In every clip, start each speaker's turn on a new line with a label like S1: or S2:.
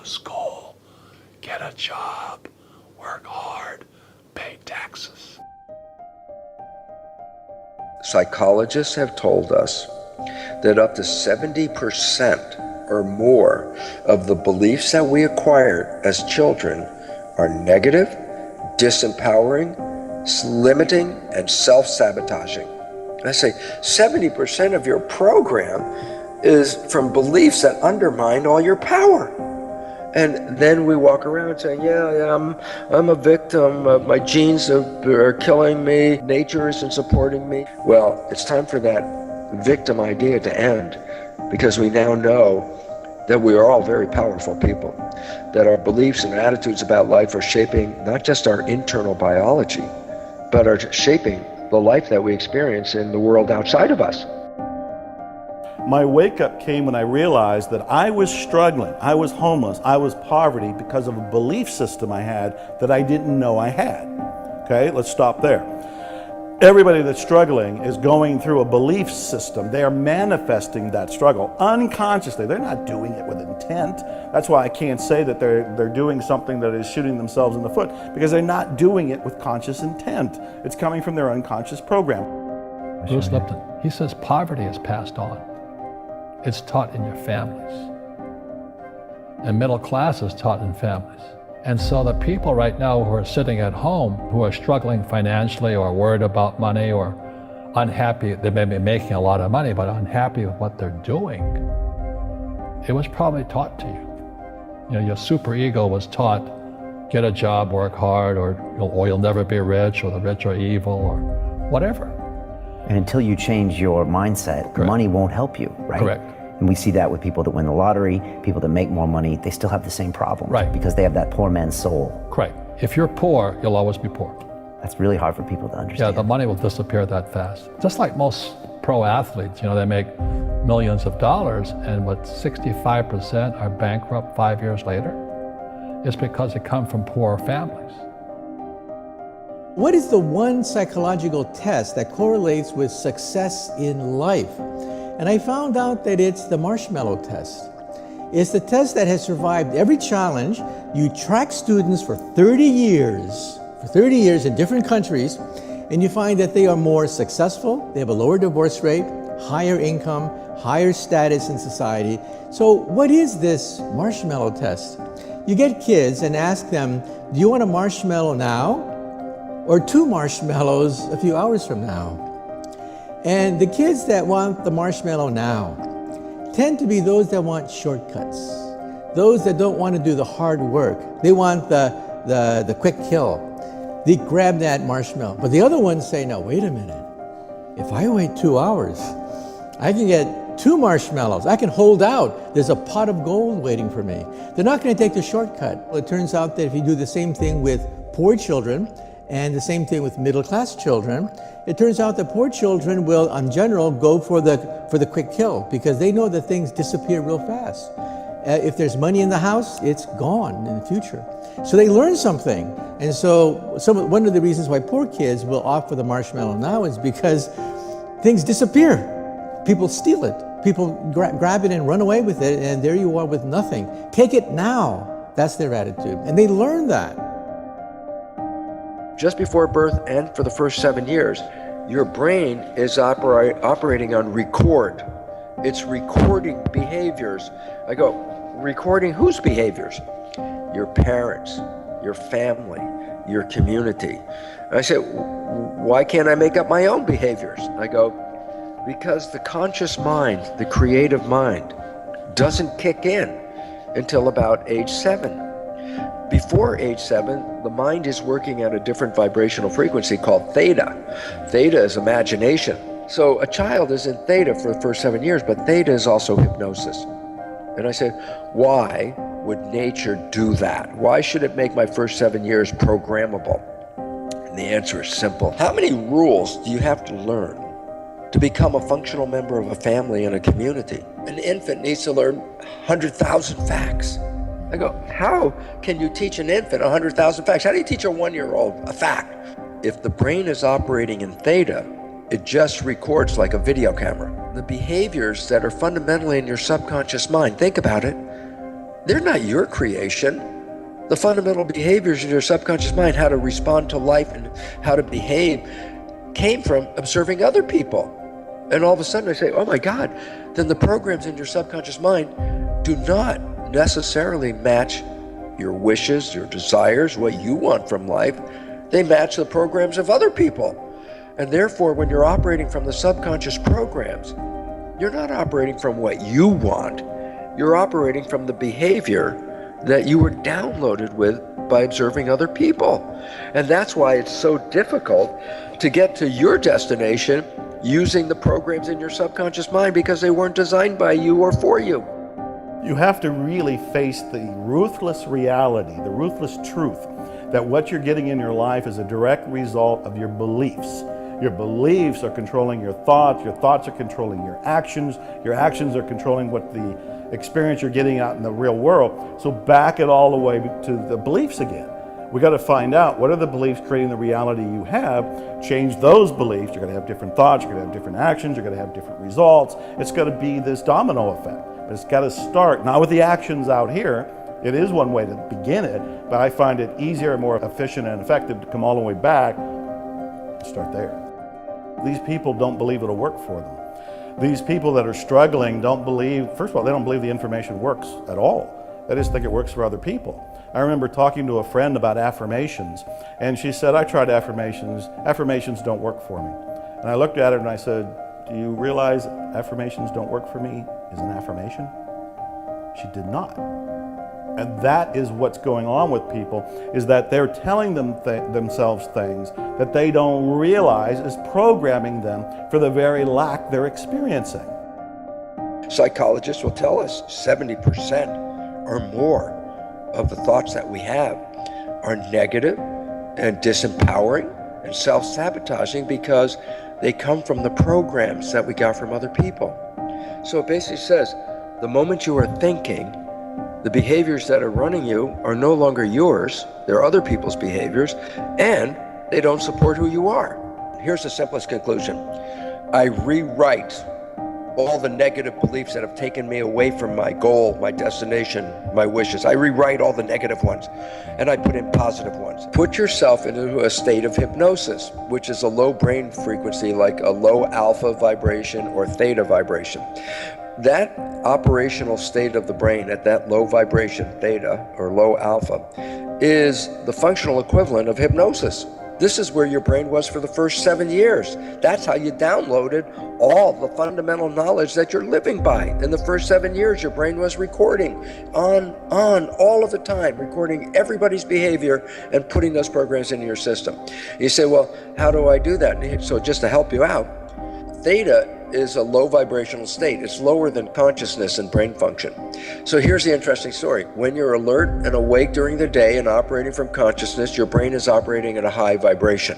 S1: to school, get a job, work hard, pay taxes.
S2: Psychologists have told us that up to 70% or more of the beliefs that we acquired as children are negative, disempowering, limiting, and self-sabotaging. I say 70% of your program is from beliefs that undermine all your power. And then we walk around saying, I'm a victim, my genes are killing me, nature isn't supporting me. Well, it's time for that victim idea to end, because we now know that we are all very powerful people, that our beliefs and attitudes about life are shaping not just our internal biology, but are shaping the life that we experience in the world outside of us.
S3: My wake-up came when I realized that I was struggling, I was homeless, I was poverty because of a belief system I had that I didn't know I had. Okay, let's stop there. Everybody that's struggling is going through a belief system. They are manifesting that struggle unconsciously. They're not doing it with intent. That's why I can't say that they're doing something that is shooting themselves in the foot, because they're not doing it with conscious intent. It's coming from their unconscious program.
S4: Bruce Lipton, he says poverty is passed on. It's taught in your families. And middle class is taught in families. And so the people right now who are sitting at home, who are struggling financially or worried about money or unhappy, they may be making a lot of money, but unhappy with what they're doing, it was probably taught to you. You know, your superego was taught, get a job, work hard, or you'll never be rich, or the rich are evil, or whatever.
S5: And until you change your mindset,
S4: Correct.
S5: Money won't help you, right?
S4: Correct.
S5: And we see that with people that win the lottery, people that make more money, they still have the same problems.
S4: Right.
S5: Because they have that poor man's soul.
S4: Correct. If you're poor, you'll always be poor.
S5: That's really hard for people to understand.
S4: Yeah, the money will disappear that fast. Just like most pro athletes, they make millions of dollars, and what 65% are bankrupt 5 years later, it's because they come from poor families.
S6: What is the one psychological test that correlates with success in life? And I found out that it's the marshmallow test. It's the test that has survived every challenge. You track students for 30 years in different countries, and you find that they are more successful, they have a lower divorce rate, higher income, higher status in society. So what is this marshmallow test? You get kids and ask them, do you want a marshmallow now, or 2 marshmallows a few hours from now? And the kids that want the marshmallow now tend to be those that want shortcuts, those that don't want to do the hard work. They want the quick kill. They grab that marshmallow. But the other ones say, no, wait a minute. If I wait 2 hours, I can get 2 marshmallows. I can hold out. There's a pot of gold waiting for me. They're not going to take the shortcut. Well, it turns out that if you do the same thing with poor children, and the same thing with middle-class children, it turns out that poor children will, in general, go for the quick kill, because they know that things disappear real fast. If there's money in the house, it's gone in the future. So they learn something. And so one of the reasons why poor kids will opt for the marshmallow now is because things disappear. People steal it. People grab it and run away with it, and there you are with nothing. Take it now. That's their attitude. And they learn that.
S2: Just before birth and for the first 7 years, your brain is operating on record. It's recording behaviors. I go, recording whose behaviors? Your parents, your family, your community. And I said, why can't I make up my own behaviors? I go, because the conscious mind, the creative mind, doesn't kick in until about age 7. Before age 7, the mind is working at a different vibrational frequency called theta. Theta is imagination. So a child is in theta for the first 7 years, but theta is also hypnosis. And I said, why would nature do that? Why should it make my first 7 years programmable? And the answer is simple. How many rules do you have to learn to become a functional member of a family and a community? An infant needs to learn 100,000 facts. I go, how can you teach an infant 100,000 facts? How do you teach a 1-year-old a fact? If the brain is operating in theta, it just records like a video camera. The behaviors that are fundamentally in your subconscious mind, think about it. They're not your creation. The fundamental behaviors in your subconscious mind, how to respond to life and how to behave, came from observing other people. And all of a sudden I say, oh my God, then the programs in your subconscious mind do not necessarily match your wishes, your desires, what you want from life. They match the programs of other people. And therefore, when you're operating from the subconscious programs, you're not operating from what you want. You're operating from the behavior that you were downloaded with by observing other people. And that's why it's so difficult to get to your destination using the programs in your subconscious mind, because they weren't designed by you or for you.
S3: You have to really face the ruthless reality, the ruthless truth, that what you're getting in your life is a direct result of your beliefs. Your beliefs are controlling your thoughts are controlling your actions are controlling what the experience you're getting out in the real world. So back it all the way to the beliefs again. We got to find out what are the beliefs creating the reality you have, change those beliefs. You're going to have different thoughts, you're going to have different actions, you're going to have different results. It's going to be this domino effect. But it's got to start, not with the actions out here. It is one way to begin it, but I find it easier, more efficient and effective to come all the way back and start there. These people don't believe it'll work for them. These people that are struggling don't believe, first of all, they don't believe the information works at all. They just think it works for other people. I remember talking to a friend about affirmations, and she said, I tried affirmations. Affirmations don't work for me. And I looked at her and I said, do you realize affirmations don't work for me is an affirmation? She did not. And that is what's going on with people, is that they're telling themselves things that they don't realize is programming them for the very lack they're experiencing.
S2: Psychologists will tell us 70% or more of the thoughts that we have are negative and disempowering and self-sabotaging because they come from the programs that we got from other people. So it basically says, the moment you are thinking, the behaviors that are running you are no longer yours, they're other people's behaviors, and they don't support who you are. Here's the simplest conclusion. I rewrite all the negative beliefs that have taken me away from my goal, my destination, my wishes. I rewrite all the negative ones, and I put in positive ones. Put yourself into a state of hypnosis, which is a low brain frequency, like a low alpha vibration or theta vibration. That operational state of the brain at that low vibration, theta or low alpha, is the functional equivalent of hypnosis. This is where your brain was for the first 7 years. That's how you downloaded all the fundamental knowledge that you're living by. In the first 7 years, your brain was recording on all of the time, recording everybody's behavior and putting those programs into your system. You say, well, how do I do that? So just to help you out, theta is a low vibrational state. It's lower than consciousness and brain function. So here's the interesting story. When you're alert and awake during the day and operating from consciousness, your brain is operating at a high vibration.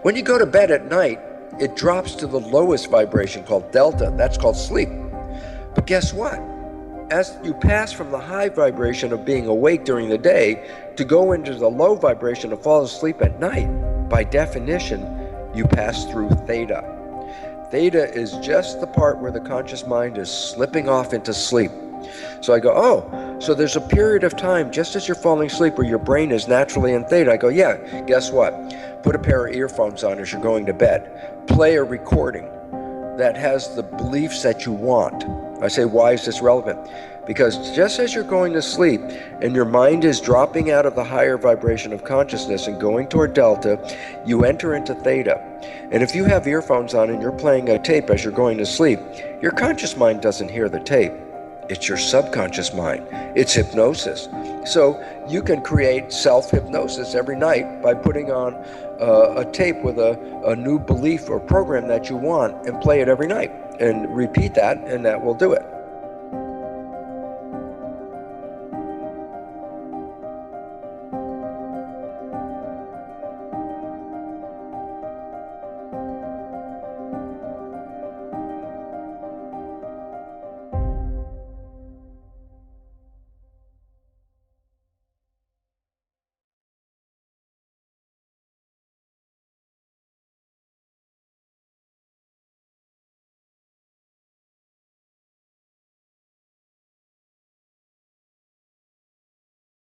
S2: When you go to bed at night, it drops to the lowest vibration called delta. That's called sleep. But guess what? As you pass from the high vibration of being awake during the day to go into the low vibration of fall asleep at night, by definition, you pass through theta. Theta is just the part where the conscious mind is slipping off into sleep. So I go, oh, so there's a period of time just as you're falling asleep where your brain is naturally in theta. I go, yeah, guess what? Put a pair of earphones on as you're going to bed. Play a recording that has the beliefs that you want. I say, why is this relevant? Because just as you're going to sleep and your mind is dropping out of the higher vibration of consciousness and going toward delta, you enter into theta. And if you have earphones on and you're playing a tape as you're going to sleep, your conscious mind doesn't hear the tape. It's your subconscious mind. It's hypnosis. So you can create self-hypnosis every night by putting on a tape with a new belief or program that you want and play it every night and repeat that, and that will do it.